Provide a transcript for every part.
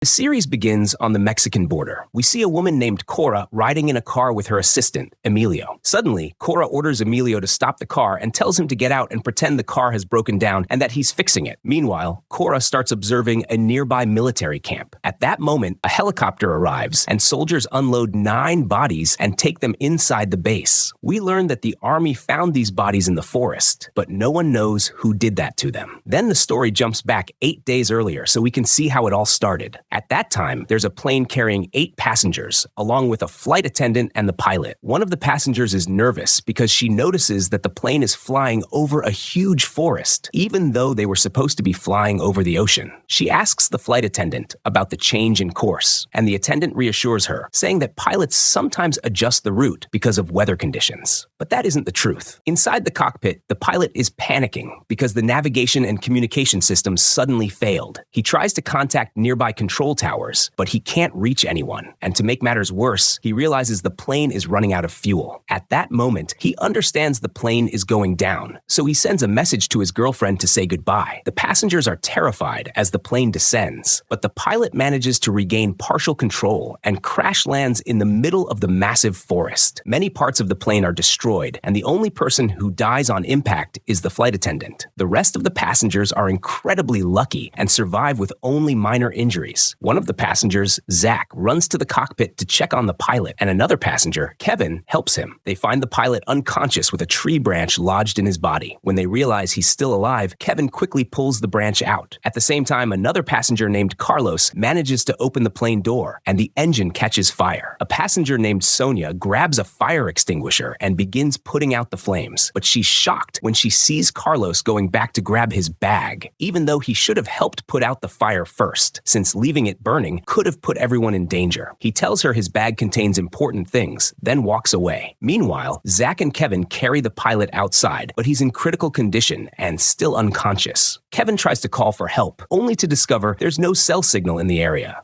The series begins on the Mexican border. We see a woman named Cora riding in a car with her assistant, Emilio. Suddenly, Cora orders Emilio to stop the car and tells him to get out and pretend the car has broken down and that he's fixing it. Meanwhile, Cora starts observing a nearby military camp. At that moment, a helicopter arrives and soldiers unload 9 bodies and take them inside the base. We learn that the army found these bodies in the forest, but no one knows who did that to them. Then the story jumps back 8 days earlier so we can see how it all started. At that time, there's a plane carrying 8 passengers, along with a flight attendant and the pilot. One of the passengers is nervous because she notices that the plane is flying over a huge forest, even though they were supposed to be flying over the ocean. She asks the flight attendant about the change in course, and the attendant reassures her, saying that pilots sometimes adjust the route because of weather conditions. But that isn't the truth. Inside the cockpit, the pilot is panicking because the navigation and communication systems suddenly failed. He tries to contact nearby control towers, but he can't reach anyone. And to make matters worse, he realizes the plane is running out of fuel. At that moment, he understands the plane is going down, so he sends a message to his girlfriend to say goodbye. The passengers are terrified as the plane descends, but the pilot manages to regain partial control and crash lands in the middle of the massive forest. Many parts of the plane are destroyed, and the only person who dies on impact is the flight attendant. The rest of the passengers are incredibly lucky and survive with only minor injuries. One of the passengers, Zach, runs to the cockpit to check on the pilot, and another passenger, Kevin, helps him. They find the pilot unconscious with a tree branch lodged in his body. When they realize he's still alive, Kevin quickly pulls the branch out. At the same time, another passenger named Carlos manages to open the plane door, and the engine catches fire. A passenger named Sonia grabs a fire extinguisher and begins putting out the flames, but she's shocked when she sees Carlos going back to grab his bag, even though he should have helped put out the fire first, since leaving it burning could have put everyone in danger. He tells her his bag contains important things, then walks away. Meanwhile, Zach and Kevin carry the pilot outside, but he's in critical condition and still unconscious. Kevin tries to call for help, only to discover there's no cell signal in the area.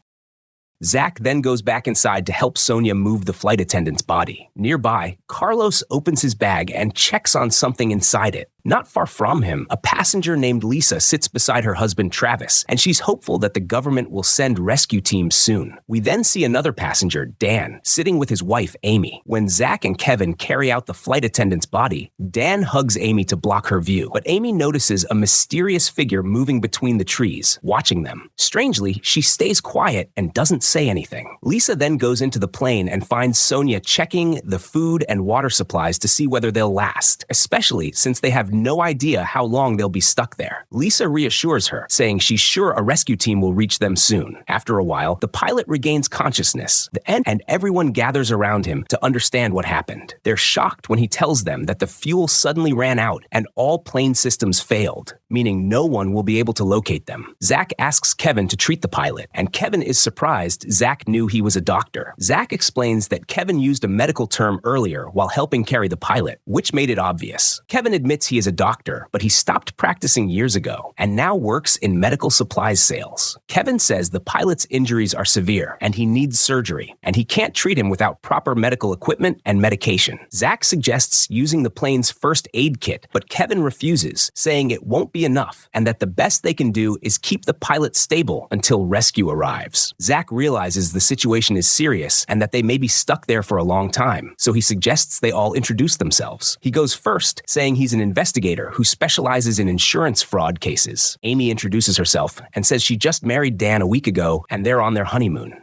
Zach then goes back inside to help Sonia move the flight attendant's body. Nearby, Carlos opens his bag and checks on something inside it. Not far from him, a passenger named Lisa sits beside her husband Travis, and she's hopeful that the government will send rescue teams soon. We then see another passenger, Dan, sitting with his wife, Amy. When Zach and Kevin carry out the flight attendant's body, Dan hugs Amy to block her view, but Amy notices a mysterious figure moving between the trees, watching them. Strangely, she stays quiet and doesn't say anything. Lisa then goes into the plane and finds Sonia checking the food and water supplies to see whether they'll last, especially since they have no idea how long they'll be stuck there. Lisa reassures her, saying she's sure a rescue team will reach them soon. After a while, the pilot regains consciousness, and everyone gathers around him to understand what happened. They're shocked when he tells them that the fuel suddenly ran out and all plane systems failed, meaning no one will be able to locate them. Zach asks Kevin to treat the pilot, and Kevin is surprised Zach knew he was a doctor. Zach explains that Kevin used a medical term earlier while helping carry the pilot, which made it obvious. Kevin admits he is a doctor, but he stopped practicing years ago and now works in medical supplies sales. Kevin says the pilot's injuries are severe and he needs surgery, and he can't treat him without proper medical equipment and medication. Zach suggests using the plane's first aid kit, but Kevin refuses, saying it won't be enough and that the best they can do is keep the pilot stable until rescue arrives. Zach realizes the situation is serious and that they may be stuck there for a long time, so he suggests they all introduce themselves. He goes first, saying he's an investigator who specializes in insurance fraud cases. Amy introduces herself and says she just married Dan a week ago and they're on their honeymoon.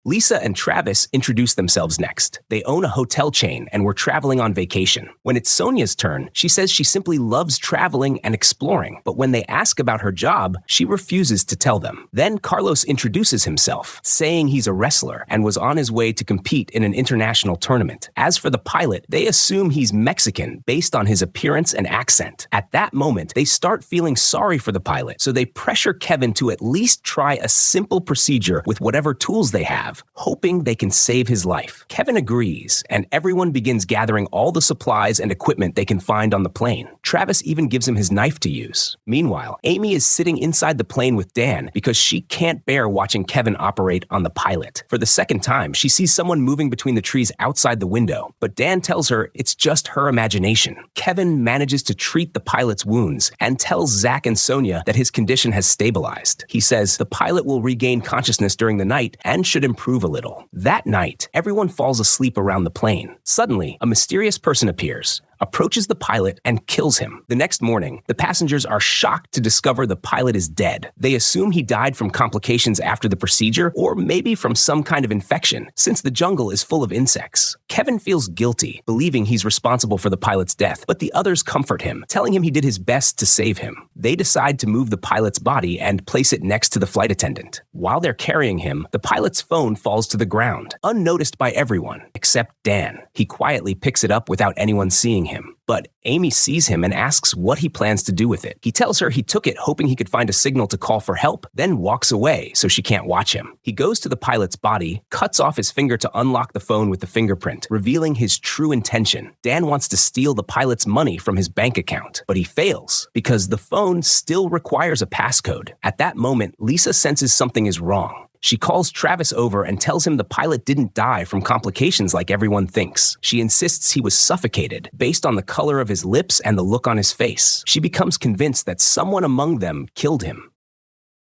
Lisa and Travis introduce themselves next. They own a hotel chain and were traveling on vacation. When it's Sonia's turn, she says she simply loves traveling and exploring, but when they ask about her job, she refuses to tell them. Then Carlos introduces himself, saying he's a wrestler and was on his way to compete in an international tournament. As for the pilot, they assume he's Mexican based on his appearance and accent. At that moment, they start feeling sorry for the pilot, so they pressure Kevin to at least try a simple procedure with whatever tools they have. have, hoping they can save his life. Kevin agrees, and everyone begins gathering all the supplies and equipment they can find on the plane. Travis even gives him his knife to use. Meanwhile, Amy is sitting inside the plane with Dan because she can't bear watching Kevin operate on the pilot. For the second time, she sees someone moving between the trees outside the window, but Dan tells her it's just her imagination. Kevin manages to treat the pilot's wounds and tells Zach and Sonia that his condition has stabilized. He says the pilot will regain consciousness during the night and should improve a little. That night, everyone falls asleep around the plane. Suddenly, a mysterious person appears, approaches the pilot, and kills him. The next morning, the passengers are shocked to discover the pilot is dead. They assume he died from complications after the procedure, or maybe from some kind of infection, since the jungle is full of insects. Kevin feels guilty, believing he's responsible for the pilot's death, but the others comfort him, telling him he did his best to save him. They decide to move the pilot's body and place it next to the flight attendant. While they're carrying him, the pilot's phone falls to the ground, unnoticed by everyone, except Dan. He quietly picks it up without anyone seeing him. But Amy sees him and asks what he plans to do with it. He tells her he took it hoping he could find a signal to call for help, then walks away so she can't watch him. He goes to the pilot's body, cuts off his finger to unlock the phone with the fingerprint, revealing his true intention. Dan wants to steal the pilot's money from his bank account, but he fails because the phone still requires a passcode. At that moment, Lisa senses something is wrong. She calls Travis over and tells him the pilot didn't die from complications like everyone thinks. She insists he was suffocated based on the color of his lips and the look on his face. She becomes convinced that someone among them killed him.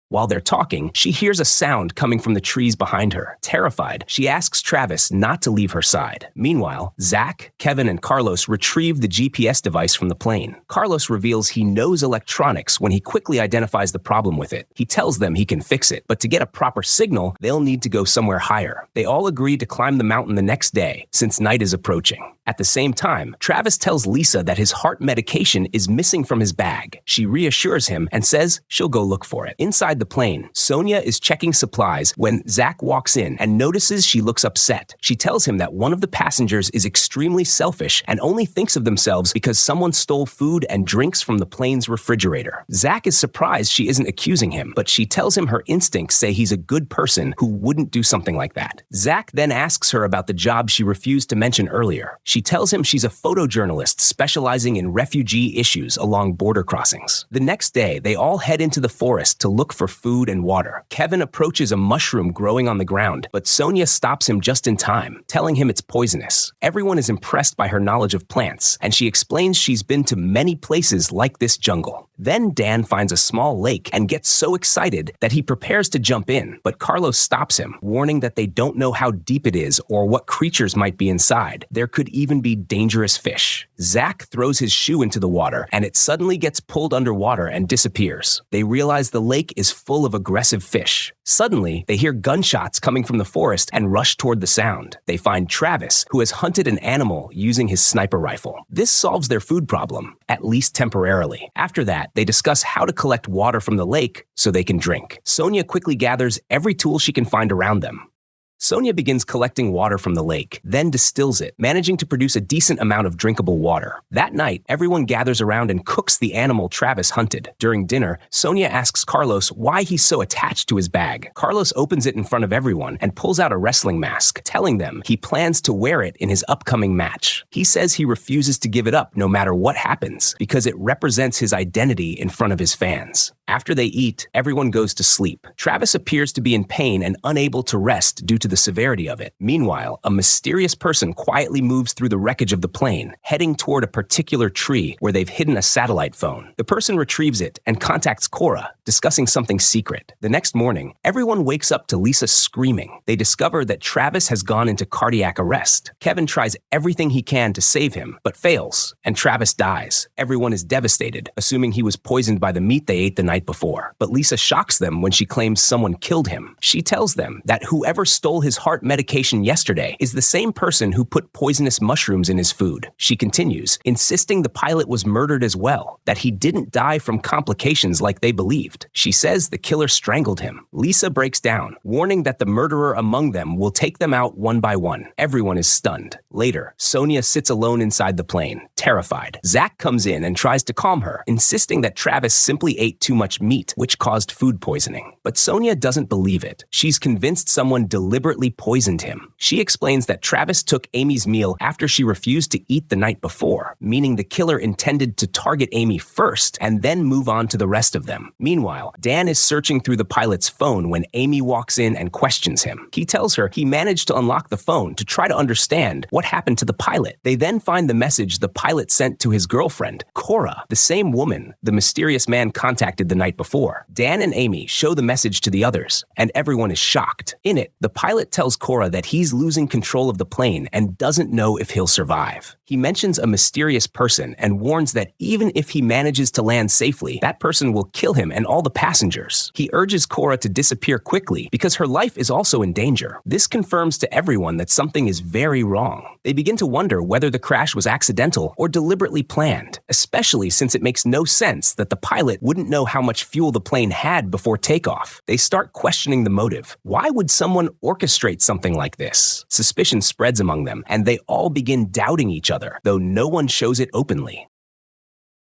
While they're talking, she hears a sound coming from the trees behind her. Terrified, she asks Travis not to leave her side. Meanwhile, Zach, Kevin, and Carlos retrieve the GPS device from the plane. Carlos reveals he knows electronics when he quickly identifies the problem with it. He tells them he can fix it, but to get a proper signal, they'll need to go somewhere higher. They all agree to climb the mountain the next day, since night is approaching. At the same time, Travis tells Lisa that his heart medication is missing from his bag. She reassures him and says she'll go look for it. Inside the plane, Sonia is checking supplies when Zach walks in and notices she looks upset. She tells him that one of the passengers is extremely selfish and only thinks of themselves because someone stole food and drinks from the plane's refrigerator. Zach is surprised she isn't accusing him, but she tells him her instincts say he's a good person who wouldn't do something like that. Zach then asks her about the job she refused to mention earlier. She tells him she's a photojournalist specializing in refugee issues along border crossings. The next day, they all head into the forest to look for food and water. Kevin approaches a mushroom growing on the ground, but Sonia stops him just in time, telling him it's poisonous. Everyone is impressed by her knowledge of plants, and she explains she's been to many places like this jungle. Then Dan finds a small lake and gets so excited that he prepares to jump in, but Carlos stops him, warning that they don't know how deep it is or what creatures might be inside. There could even be dangerous fish. Zach throws his shoe into the water, and it suddenly gets pulled underwater and disappears. They realize the lake is full of aggressive fish. Suddenly, they hear gunshots coming from the forest and rush toward the sound. They find Travis, who has hunted an animal using his sniper rifle. This solves their food problem, at least temporarily. After that, they discuss how to collect water from the lake so they can drink. Sonia quickly gathers every tool she can find around them. Sonia begins collecting water from the lake, then distills it, managing to produce a decent amount of drinkable water. That night, everyone gathers around and cooks the animal Travis hunted. During dinner, Sonia asks Carlos why he's so attached to his bag. Carlos opens it in front of everyone and pulls out a wrestling mask, telling them he plans to wear it in his upcoming match. He says he refuses to give it up no matter what happens because it represents his identity in front of his fans. After they eat, everyone goes to sleep. Travis appears to be in pain and unable to rest due to the severity of it. Meanwhile, a mysterious person quietly moves through the wreckage of the plane, heading toward a particular tree where they've hidden a satellite phone. The person retrieves it and contacts Cora, discussing something secret. The next morning, everyone wakes up to Lisa screaming. They discover that Travis has gone into cardiac arrest. Kevin tries everything he can to save him, but fails, and Travis dies. Everyone is devastated, assuming he was poisoned by the meat they ate the night before. But Lisa shocks them when she claims someone killed him. She tells them that whoever stole his heart medication yesterday is the same person who put poisonous mushrooms in his food. She continues, insisting the pilot was murdered as well, that he didn't die from complications like they believed. She says the killer strangled him. Lisa breaks down, warning that the murderer among them will take them out one by one. Everyone is stunned. Later, Sonia sits alone inside the plane, terrified. Zach comes in and tries to calm her, insisting that Travis simply ate too much meat, which caused food poisoning. But Sonia doesn't believe it. She's convinced someone deliberately deliberately poisoned him. She explains that Travis took Amy's meal after she refused to eat the night before, meaning the killer intended to target Amy first and then move on to the rest of them. Meanwhile, Dan is searching through the pilot's phone when Amy walks in and questions him. He tells her he managed to unlock the phone to try to understand what happened to the pilot. They then find the message the pilot sent to his girlfriend, Cora, the same woman the mysterious man contacted the night before. Dan and Amy show the message to the others, and everyone is shocked. In it, the pilot tells Cora that he's losing control of the plane and doesn't know if he'll survive. He mentions a mysterious person and warns that even if he manages to land safely, that person will kill him and all the passengers. He urges Cora to disappear quickly because her life is also in danger. This confirms to everyone that something is very wrong. They begin to wonder whether the crash was accidental or deliberately planned, especially since it makes no sense that the pilot wouldn't know how much fuel the plane had before takeoff. They start questioning the motive. Why would someone orchestrate something like this? Suspicion spreads among them, and they all begin doubting each other, though no one shows it openly.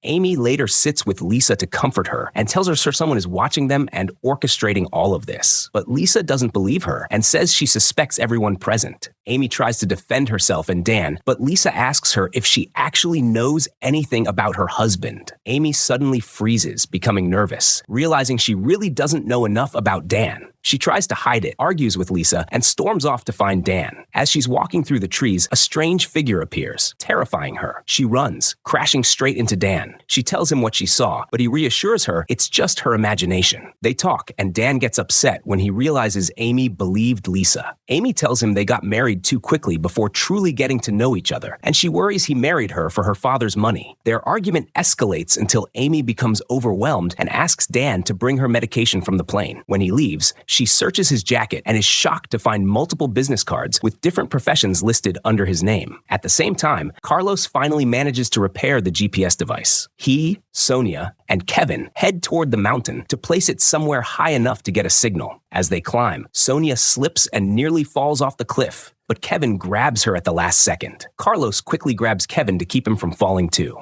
Amy later sits with Lisa to comfort her and tells her someone is watching them and orchestrating all of this. But Lisa doesn't believe her and says she suspects everyone present. Amy tries to defend herself and Dan, but Lisa asks her if she actually knows anything about her husband. Amy suddenly freezes, becoming nervous, realizing she really doesn't know enough about Dan. She tries to hide it, argues with Lisa, and storms off to find Dan. As she's walking through the trees, a strange figure appears, terrifying her. She runs, crashing straight into Dan. She tells him what she saw, but he reassures her it's just her imagination. They talk, and Dan gets upset when he realizes Amy believed Lisa. Amy tells him they got married too quickly before truly getting to know each other, and she worries he married her for her father's money. Their argument escalates until Amy becomes overwhelmed and asks Dan to bring her medication from the plane. When he leaves, she searches his jacket and is shocked to find multiple business cards with different professions listed under his name. At the same time, Carlos finally manages to repair the GPS device. He, Sonia, and Kevin head toward the mountain to place it somewhere high enough to get a signal. As they climb, Sonia slips and nearly falls off the cliff, but Kevin grabs her at the last second. Carlos quickly grabs Kevin to keep him from falling too.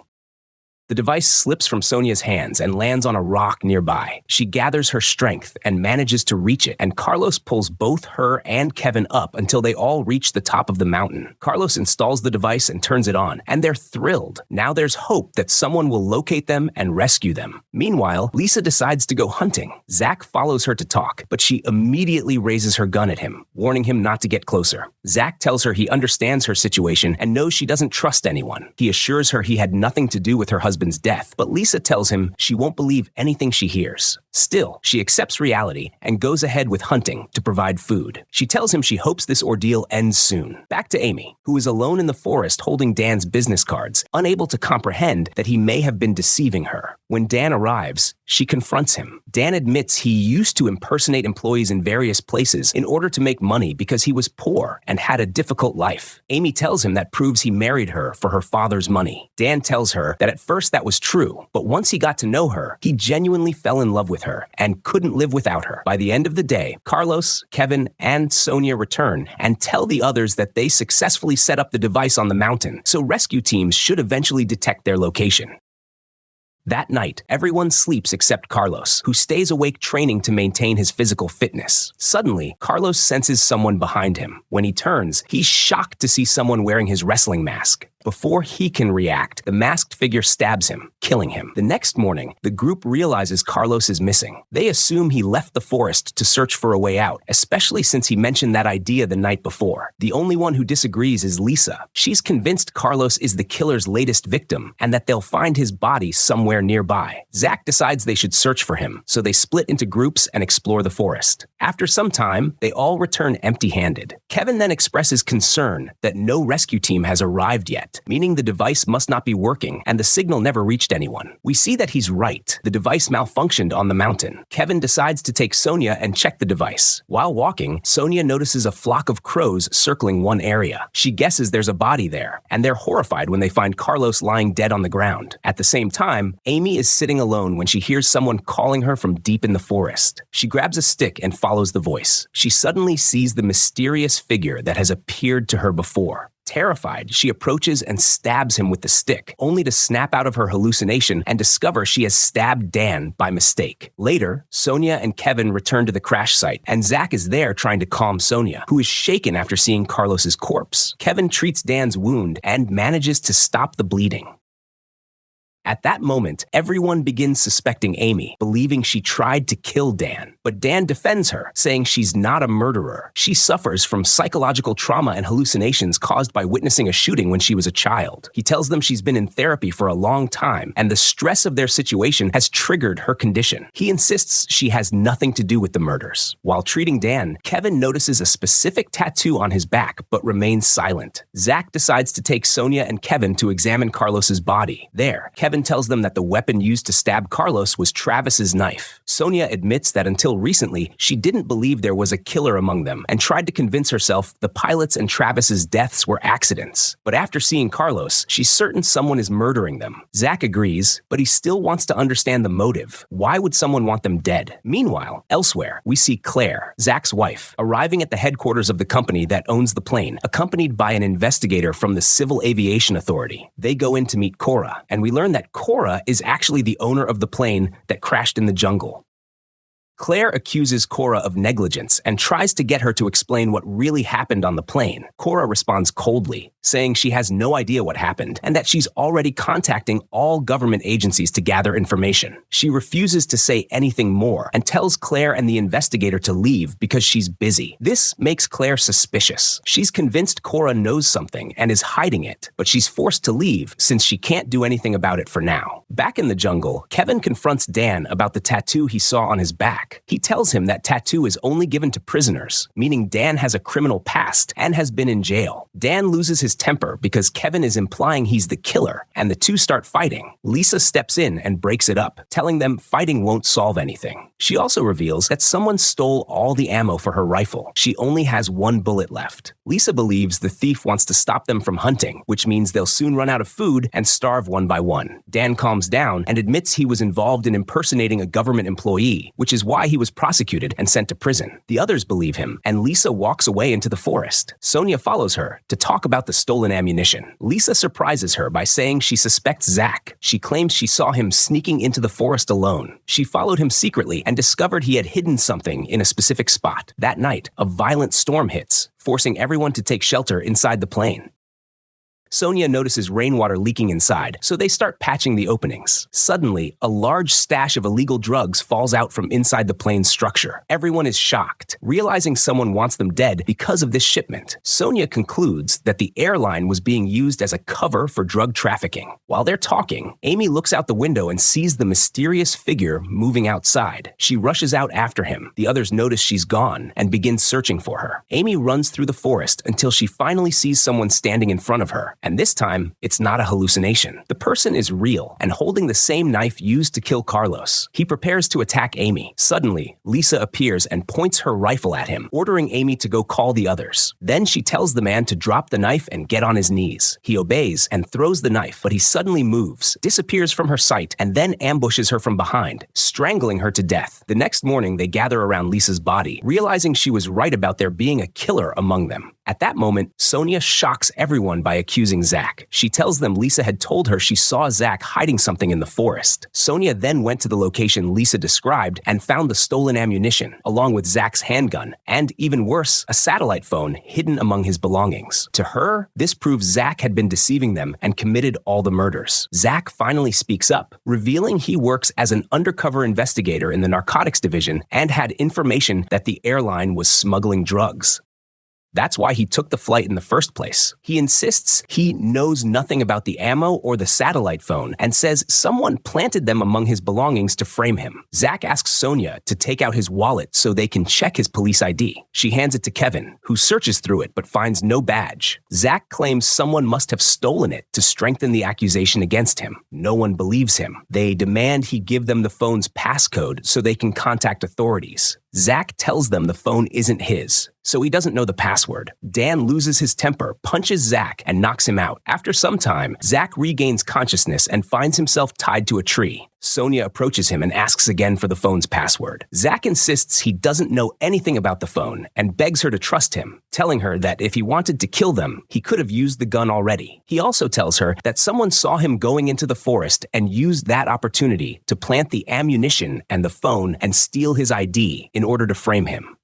The device slips from Sonia's hands and lands on a rock nearby. She gathers her strength and manages to reach it, and Carlos pulls both her and Kevin up until they all reach the top of the mountain. Carlos installs the device and turns it on, and they're thrilled. Now there's hope that someone will locate them and rescue them. Meanwhile, Lisa decides to go hunting. Zach follows her to talk, but she immediately raises her gun at him, warning him not to get closer. Zach tells her he understands her situation and knows she doesn't trust anyone. He assures her he had nothing to do with her husband's death, but Lisa tells him she won't believe anything she hears. Still, she accepts reality and goes ahead with hunting to provide food. She tells him she hopes this ordeal ends soon. Back to Amy, who is alone in the forest holding Dan's business cards, unable to comprehend that he may have been deceiving her. When Dan arrives, she confronts him. Dan admits he used to impersonate employees in various places in order to make money because he was poor and had a difficult life. Amy tells him that proves he married her for her father's money. Dan tells her that at first that was true, but once he got to know her, he genuinely fell in love with her and couldn't live without her. By the end of the day, Carlos, Kevin, and Sonia return and tell the others that they successfully set up the device on the mountain, so rescue teams should eventually detect their location. That night, everyone sleeps except Carlos, who stays awake training to maintain his physical fitness. Suddenly, Carlos senses someone behind him. When he turns, he's shocked to see someone wearing his wrestling mask. Before he can react, the masked figure stabs him, killing him. The next morning, the group realizes Carlos is missing. They assume he left the forest to search for a way out, especially since he mentioned that idea the night before. The only one who disagrees is Lisa. She's convinced Carlos is the killer's latest victim and that they'll find his body somewhere nearby. Zach decides they should search for him, so they split into groups and explore the forest. After some time, they all return empty-handed. Kevin then expresses concern that no rescue team has arrived yet, meaning the device must not be working and the signal never reached anyone. We see that he's right. The device malfunctioned on the mountain. Kevin decides to take Sonia and check the device. While walking, Sonia notices a flock of crows circling one area. She guesses there's a body there, and they're horrified when they find Carlos lying dead on the ground. At the same time, Amy is sitting alone when she hears someone calling her from deep in the forest. She grabs a stick and follows the voice. She suddenly sees the mysterious figure that has appeared to her before. Terrified, she approaches and stabs him with the stick, only to snap out of her hallucination and discover she has stabbed Dan by mistake. Later, Sonia and Kevin return to the crash site, and Zach is there trying to calm Sonia, who is shaken after seeing Carlos's corpse. Kevin treats Dan's wound and manages to stop the bleeding. At that moment, everyone begins suspecting Amy, believing she tried to kill Dan. But Dan defends her, saying she's not a murderer. She suffers from psychological trauma and hallucinations caused by witnessing a shooting when she was a child. He tells them she's been in therapy for a long time, and the stress of their situation has triggered her condition. He insists she has nothing to do with the murders. While treating Dan, Kevin notices a specific tattoo on his back, but remains silent. Zach decides to take Sonia and Kevin to examine Carlos's body. There, Kevin tells them that the weapon used to stab Carlos was Travis's knife. Sonia admits that until recently, she didn't believe there was a killer among them and tried to convince herself the pilot's and Travis's deaths were accidents. But after seeing Carlos, she's certain someone is murdering them. Zach agrees, but he still wants to understand the motive. Why would someone want them dead? Meanwhile, elsewhere, we see Claire, Zach's wife, arriving at the headquarters of the company that owns the plane, accompanied by an investigator from the Civil Aviation Authority. They go in to meet Cora, and we learn that Cora is actually the owner of the plane that crashed in the jungle. Claire accuses Cora of negligence and tries to get her to explain what really happened on the plane. Cora responds coldly, saying she has no idea what happened and that she's already contacting all government agencies to gather information. She refuses to say anything more and tells Claire and the investigator to leave because she's busy. This makes Claire suspicious. She's convinced Cora knows something and is hiding it, but she's forced to leave since she can't do anything about it for now. Back in the jungle, Kevin confronts Dan about the tattoo he saw on his back. He tells him that tattoo is only given to prisoners, meaning Dan has a criminal past and has been in jail. Dan loses his temper because Kevin is implying he's the killer, and the two start fighting. Lisa steps in and breaks it up, telling them fighting won't solve anything. She also reveals that someone stole all the ammo for her rifle. She only has one bullet left. Lisa believes the thief wants to stop them from hunting, which means they'll soon run out of food and starve one by one. Dan calms down and admits he was involved in impersonating a government employee, which is why he was prosecuted and sent to prison. The others believe him, and Lisa walks away into the forest. Sonia follows her to talk about the stolen ammunition. Lisa surprises her by saying she suspects Zach. She claims she saw him sneaking into the forest alone. She followed him secretly and discovered he had hidden something in a specific spot. That night, a violent storm hits, forcing everyone to take shelter inside the plane. Sonia notices rainwater leaking inside, so they start patching the openings. Suddenly, a large stash of illegal drugs falls out from inside the plane's structure. Everyone is shocked, realizing someone wants them dead because of this shipment. Sonia concludes that the airline was being used as a cover for drug trafficking. While they're talking, Amy looks out the window and sees the mysterious figure moving outside. She rushes out after him. The others notice she's gone and begin searching for her. Amy runs through the forest until she finally sees someone standing in front of her. And this time, it's not a hallucination. The person is real and holding the same knife used to kill Carlos. He prepares to attack Amy. Suddenly, Lisa appears and points her rifle at him, ordering Amy to go call the others. Then she tells the man to drop the knife and get on his knees. He obeys and throws the knife, but he suddenly moves, disappears from her sight, and then ambushes her from behind, strangling her to death. The next morning, they gather around Lisa's body, realizing she was right about there being a killer among them. At that moment, Sonia shocks everyone by accusing Zach. She tells them Lisa had told her she saw Zach hiding something in the forest. Sonia then went to the location Lisa described and found the stolen ammunition, along with Zach's handgun, and even worse, a satellite phone hidden among his belongings. To her, this proves Zach had been deceiving them and committed all the murders. Zach finally speaks up, revealing he works as an undercover investigator in the narcotics division and had information that the airline was smuggling drugs. That's why he took the flight in the first place. He insists he knows nothing about the ammo or the satellite phone and says someone planted them among his belongings to frame him. Zach asks Sonia to take out his wallet so they can check his police ID. She hands it to Kevin, who searches through it but finds no badge. Zach claims someone must have stolen it to strengthen the accusation against him. No one believes him. They demand he give them the phone's passcode so they can contact authorities. Zach tells them the phone isn't his, so he doesn't know the password. Dan loses his temper, punches Zach, and knocks him out. After some time, Zach regains consciousness and finds himself tied to a tree. Sonia approaches him and asks again for the phone's password. Zach insists he doesn't know anything about the phone and begs her to trust him, telling her that if he wanted to kill them, he could have used the gun already. He also tells her that someone saw him going into the forest and used that opportunity to plant the ammunition and the phone and steal his ID in order to frame him.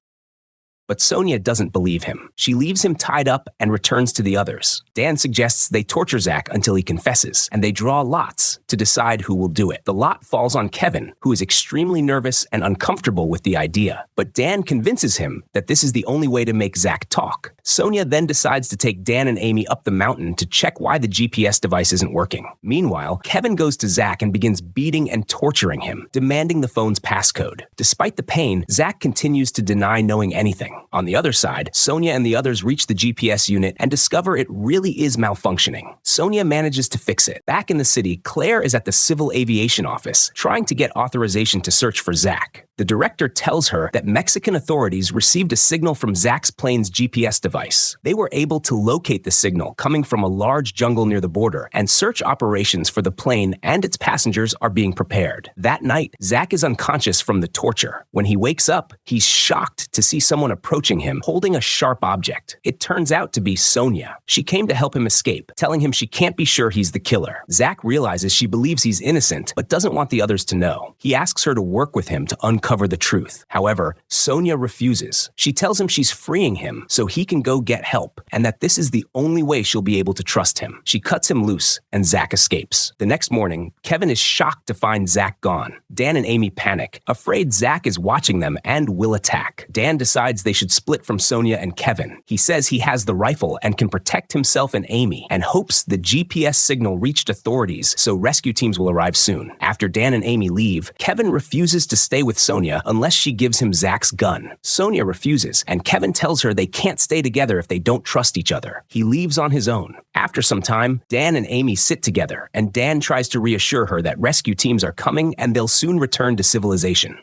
But Sonia doesn't believe him. She leaves him tied up and returns to the others. Dan suggests they torture Zach until he confesses, and they draw lots to decide who will do it. The lot falls on Kevin, who is extremely nervous and uncomfortable with the idea. But Dan convinces him that this is the only way to make Zach talk. Sonia then decides to take Dan and Amy up the mountain to check why the GPS device isn't working. Meanwhile, Kevin goes to Zach and begins beating and torturing him, demanding the phone's passcode. Despite the pain, Zach continues to deny knowing anything. On the other side, Sonia and the others reach the GPS unit and discover it really is malfunctioning. Sonia manages to fix it. Back in the city, Claire is at the Civil Aviation Office, trying to get authorization to search for Zach. The director tells her that Mexican authorities received a signal from Zach's plane's GPS device. They were able to locate the signal coming from a large jungle near the border, and search operations for the plane and its passengers are being prepared. That night, Zach is unconscious from the torture. When he wakes up, he's shocked to see someone approaching him holding a sharp object. It turns out to be Sonia. She came to help him escape, telling him she can't be sure he's the killer. Zach realizes she believes he's innocent, but doesn't want the others to know. He asks her to work with him to uncover the truth. However, Sonia refuses. She tells him she's freeing him so he can go get help, and that this is the only way she'll be able to trust him. She cuts him loose, and Zach escapes. The next morning, Kevin is shocked to find Zach gone. Dan and Amy panic, afraid Zach is watching them and will attack. Dan decides they should split from Sonia and Kevin. He says he has the rifle and can protect himself and Amy, and hopes the GPS signal reached authorities so rescue teams will arrive soon. After Dan and Amy leave, Kevin refuses to stay with Sonia unless she gives him Zach's gun. Sonia refuses, and Kevin tells her they can't stay together if they don't trust each other. He leaves on his own. After some time, Dan and Amy sit together, and Dan tries to reassure her that rescue teams are coming and they'll soon return to civilization.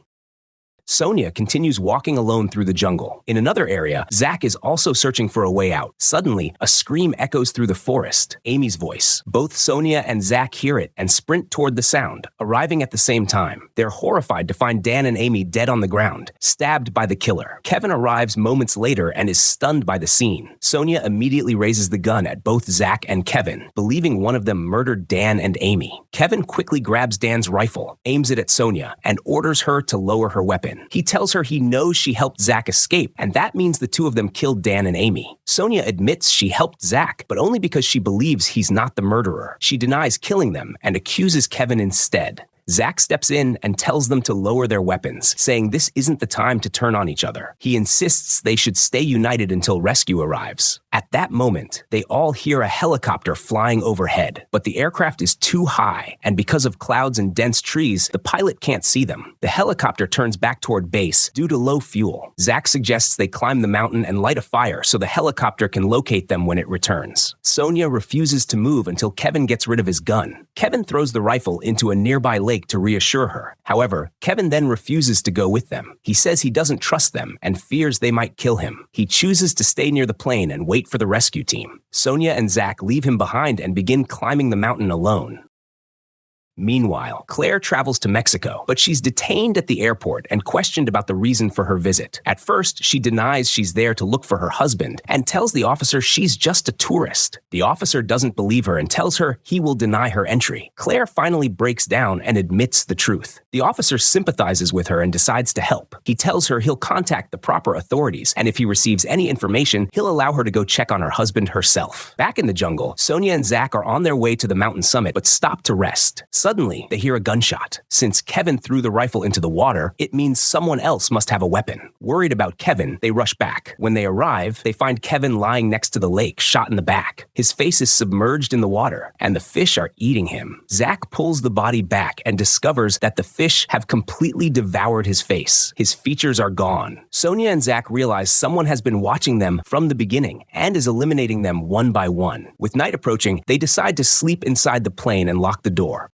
Sonia continues walking alone through the jungle. In another area, Zach is also searching for a way out. Suddenly, a scream echoes through the forest. Amy's voice. Both Sonia and Zach hear it and sprint toward the sound, arriving at the same time. They're horrified to find Dan and Amy dead on the ground, stabbed by the killer. Kevin arrives moments later and is stunned by the scene. Sonia immediately raises the gun at both Zach and Kevin, believing one of them murdered Dan and Amy. Kevin quickly grabs Dan's rifle, aims it at Sonia, and orders her to lower her weapon. He tells her he knows she helped Zach escape, and that means the two of them killed Dan and Amy. Sonia admits she helped Zach, but only because she believes he's not the murderer. She denies killing them and accuses Kevin instead. Zach steps in and tells them to lower their weapons, saying this isn't the time to turn on each other. He insists they should stay united until rescue arrives. At that moment, they all hear a helicopter flying overhead, but the aircraft is too high, and because of clouds and dense trees, the pilot can't see them. The helicopter turns back toward base due to low fuel. Zach suggests they climb the mountain and light a fire so the helicopter can locate them when it returns. Sonia refuses to move until Kevin gets rid of his gun. Kevin throws the rifle into a nearby lake to reassure her. However, Kevin then refuses to go with them. He says he doesn't trust them and fears they might kill him. He chooses to stay near the plane and wait for the rescue team. Sonia and Zach leave him behind and begin climbing the mountain alone. Meanwhile, Claire travels to Mexico, but she's detained at the airport and questioned about the reason for her visit. At first, she denies she's there to look for her husband and tells the officer she's just a tourist. The officer doesn't believe her and tells her he will deny her entry. Claire finally breaks down and admits the truth. The officer sympathizes with her and decides to help. He tells her he'll contact the proper authorities, and if he receives any information, he'll allow her to go check on her husband herself. Back in the jungle, Sonia and Zach are on their way to the mountain summit, but stop to rest. Suddenly, they hear a gunshot. Since Kevin threw the rifle into the water, it means someone else must have a weapon. Worried about Kevin, they rush back. When they arrive, they find Kevin lying next to the lake, shot in the back. His face is submerged in the water, and the fish are eating him. Zach pulls the body back and discovers that the fish have completely devoured his face. His features are gone. Sonia and Zach realize someone has been watching them from the beginning and is eliminating them one by one. With night approaching, they decide to sleep inside the plane and lock the door.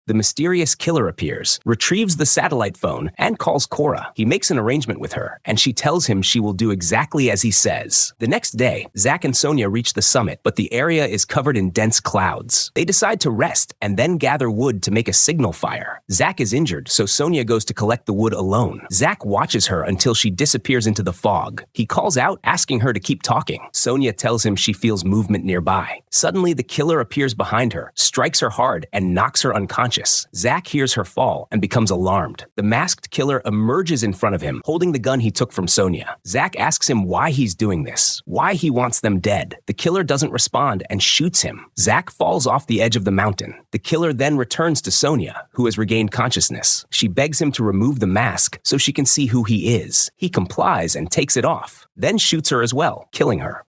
The mysterious killer appears, retrieves the satellite phone, and calls Cora. He makes an arrangement with her, and she tells him she will do exactly as he says. The next day, Zach and Sonia reach the summit, but the area is covered in dense clouds. They decide to rest and then gather wood to make a signal fire. Zach is injured, so Sonia goes to collect the wood alone. Zach watches her until she disappears into the fog. He calls out, asking her to keep talking. Sonia tells him she feels movement nearby. Suddenly, the killer appears behind her, strikes her hard, and knocks her unconscious. Zach hears her fall and becomes alarmed. The masked killer emerges in front of him, holding the gun he took from Sonia. Zach asks him why he's doing this, why he wants them dead. The killer doesn't respond and shoots him. Zach falls off the edge of the mountain. The killer then returns to Sonia, who has regained consciousness. She begs him to remove the mask so she can see who he is. He complies and takes it off, then shoots her as well, killing her.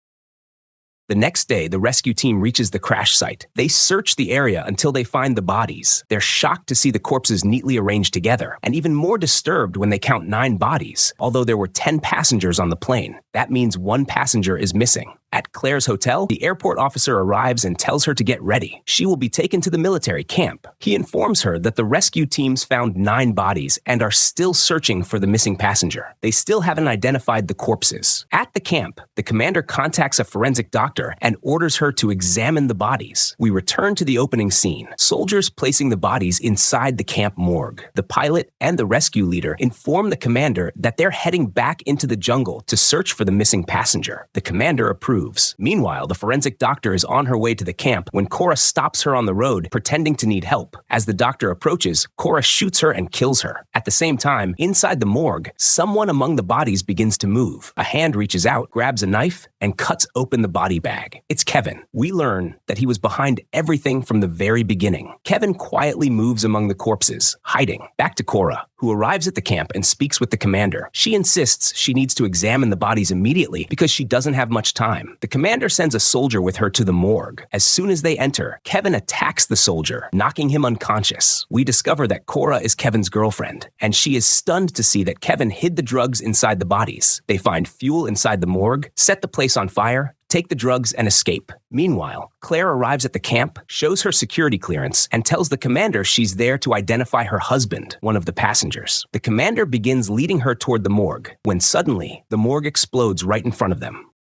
The next day, the rescue team reaches the crash site. They search the area until they find the bodies. They're shocked to see the corpses neatly arranged together, and even more disturbed when they count 9 bodies, although there were 10 passengers on the plane. That means 1 passenger is missing. At Claire's hotel, the airport officer arrives and tells her to get ready. She will be taken to the military camp. He informs her that the rescue teams found 9 bodies and are still searching for the missing passenger. They still haven't identified the corpses. At the camp, the commander contacts a forensic doctor and orders her to examine the bodies. We return to the opening scene, soldiers placing the bodies inside the camp morgue. The pilot and the rescue leader inform the commander that they're heading back into the jungle to search for the missing passenger. The commander approves. Meanwhile, the forensic doctor is on her way to the camp when Cora stops her on the road, pretending to need help. As the doctor approaches, Cora shoots her and kills her. At the same time, inside the morgue, someone among the bodies begins to move. A hand reaches out, grabs a knife, and cuts open the body bag. It's Kevin. We learn that he was behind everything from the very beginning. Kevin quietly moves among the corpses, hiding. Back to Cora, who arrives at the camp and speaks with the commander. She insists she needs to examine the bodies immediately because she doesn't have much time. The commander sends a soldier with her to the morgue. As soon as they enter, Kevin attacks the soldier, knocking him unconscious. We discover that Cora is Kevin's girlfriend, and she is stunned to see that Kevin hid the drugs inside the bodies. They find fuel inside the morgue, set the place on fire, take the drugs, and escape. Meanwhile, Claire arrives at the camp, shows her security clearance, and tells the commander she's there to identify her husband, one of the passengers. The commander begins leading her toward the morgue, when suddenly, the morgue explodes right in front of them.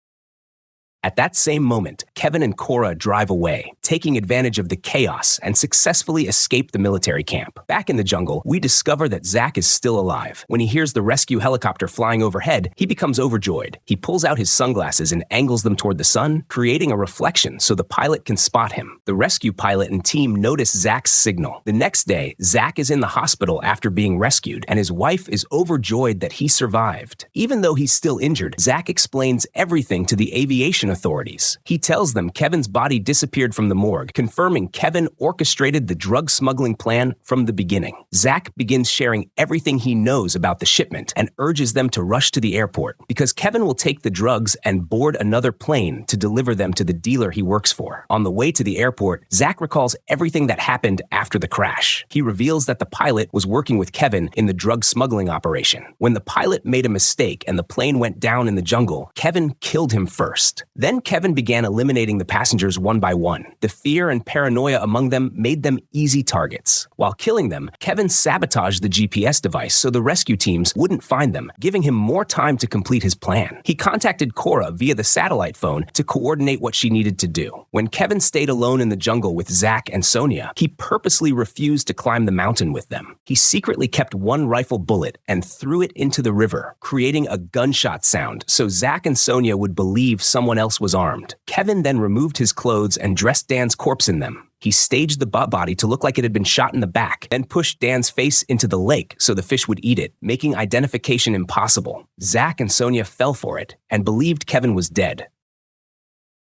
At that same moment, Kevin and Cora drive away, taking advantage of the chaos and successfully escape the military camp. Back in the jungle, we discover that Zach is still alive. When he hears the rescue helicopter flying overhead, he becomes overjoyed. He pulls out his sunglasses and angles them toward the sun, creating a reflection so the pilot can spot him. The rescue pilot and team notice Zach's signal. The next day, Zach is in the hospital after being rescued, and his wife is overjoyed that he survived. Even though he's still injured, Zach explains everything to the aviation authorities. He tells them Kevin's body disappeared from the morgue, confirming Kevin orchestrated the drug smuggling plan from the beginning. Zach begins sharing everything he knows about the shipment and urges them to rush to the airport because Kevin will take the drugs and board another plane to deliver them to the dealer he works for. On the way to the airport, Zach recalls everything that happened after the crash. He reveals that the pilot was working with Kevin in the drug smuggling operation. When the pilot made a mistake and the plane went down in the jungle, Kevin killed him first. Then Kevin began eliminating the passengers one by one. The fear and paranoia among them made them easy targets. While killing them, Kevin sabotaged the GPS device so the rescue teams wouldn't find them, giving him more time to complete his plan. He contacted Cora via the satellite phone to coordinate what she needed to do. When Kevin stayed alone in the jungle with Zach and Sonia, he purposely refused to climb the mountain with them. He secretly kept one rifle bullet and threw it into the river, creating a gunshot sound so Zach and Sonia would believe someone else was armed. Kevin then removed his clothes and dressed Dan's corpse in them. He staged the body to look like it had been shot in the back, then pushed Dan's face into the lake so the fish would eat it, making identification impossible. Zach and Sonia fell for it and believed Kevin was dead.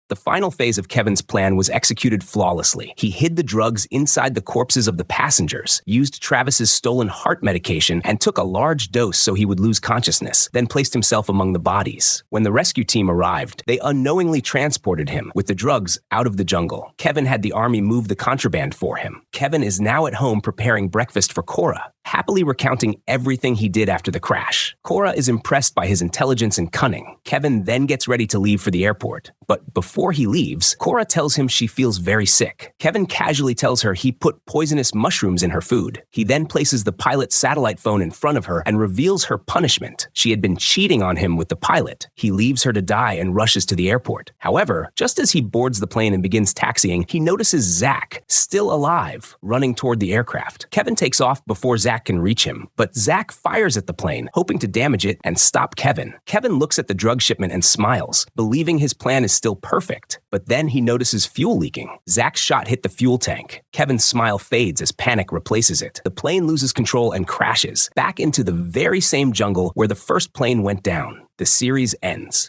The final phase of Kevin's plan was executed flawlessly. He hid the drugs inside the corpses of the passengers, used Travis's stolen heart medication, and took a large dose so he would lose consciousness, then placed himself among the bodies. When the rescue team arrived, they unknowingly transported him with the drugs out of the jungle. Kevin had the army move the contraband for him. Kevin is now at home preparing breakfast for Cora. happily recounting everything he did after the crash. Cora is impressed by his intelligence and cunning. Kevin then gets ready to leave for the airport. But before he leaves, Cora tells him she feels very sick. Kevin casually tells her he put poisonous mushrooms in her food. He then places the pilot's satellite phone in front of her and reveals her punishment. She had been cheating on him with the pilot. He leaves her to die and rushes to the airport. However, just as he boards the plane and begins taxiing, he notices Zach, still alive, running toward the aircraft. Kevin takes off before Zach can reach him, but Zach fires at the plane, hoping to damage it and stop Kevin. Kevin looks at the drug shipment and smiles, believing his plan is still perfect. But then he notices fuel leaking. Zach's shot hit the fuel tank. Kevin's smile fades as panic replaces it. The plane loses control and crashes back into the very same jungle where the first plane went down. The series ends.